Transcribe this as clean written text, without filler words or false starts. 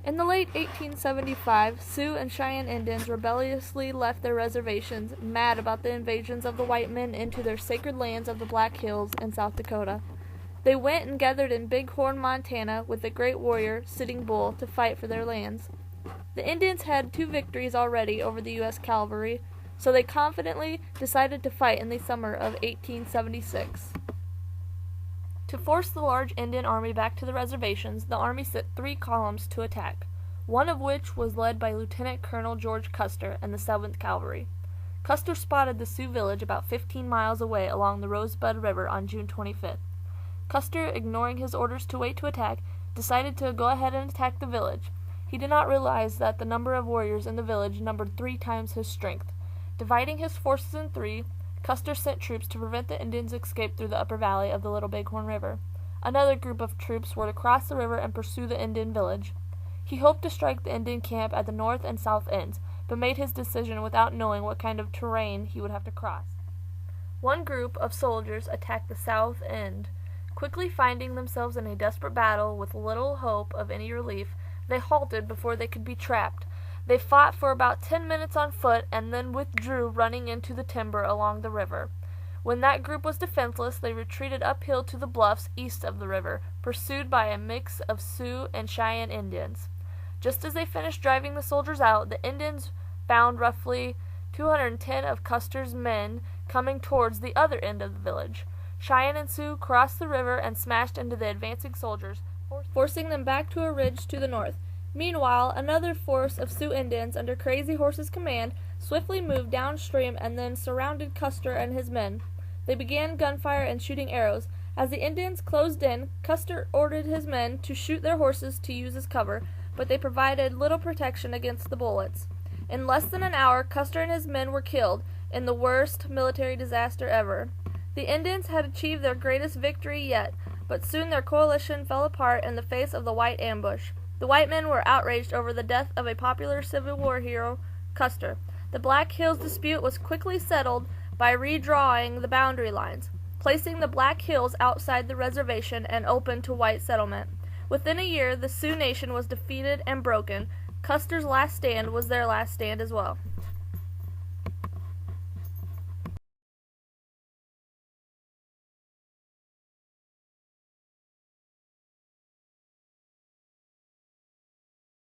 In the late 1875, Sioux and Cheyenne Indians rebelliously left their reservations, mad about the invasions of the white men into their sacred lands of the Black Hills in South Dakota. They went and gathered in Bighorn, Montana, with the great warrior, Sitting Bull, to fight for their lands. The Indians had 2 victories already over the U.S. cavalry, so they confidently decided to fight in the summer of 1876. To force the large Indian army back to the reservations, the army sent 3 columns to attack, one of which was led by Lieutenant Colonel George Custer and the 7th Cavalry. Custer spotted the Sioux village about 15 miles away along the Rosebud River on June 25th. Custer, ignoring his orders to wait to attack, decided to go ahead and attack the village. He did not realize that the number of warriors in the village numbered 3 times his strength. Dividing his forces in 3, Custer sent troops to prevent the Indians' escape through the upper valley of the Little Bighorn River. Another group of troops were to cross the river and pursue the Indian village. He hoped to strike the Indian camp at the north and south ends, but made his decision without knowing what kind of terrain he would have to cross. One group of soldiers attacked the south end. Quickly finding themselves in a desperate battle with little hope of any relief, they halted before they could be trapped. They fought for about 10 minutes on foot and then withdrew, running into the timber along the river. When that group was defenseless, they retreated uphill to the bluffs east of the river, pursued by a mix of Sioux and Cheyenne Indians. Just as they finished driving the soldiers out, the Indians found roughly 210 of Custer's men coming towards the other end of the village. Cheyenne and Sioux crossed the river and smashed into the advancing soldiers, forcing them back to a ridge to the north. Meanwhile, another force of Sioux Indians under Crazy Horse's command swiftly moved downstream and then surrounded Custer and his men. They began gunfire and shooting arrows. As the Indians closed in, Custer ordered his men to shoot their horses to use as cover, but they provided little protection against the bullets. In less than an hour, Custer and his men were killed in the worst military disaster ever. The Indians had achieved their greatest victory yet, but soon their coalition fell apart in the face of the white ambush. The white men were outraged over the death of a popular Civil War hero, Custer. The Black Hills dispute was quickly settled by redrawing the boundary lines, placing the Black Hills outside the reservation and open to white settlement. Within a year, the Sioux Nation was defeated and broken. Custer's last stand was their last stand as well.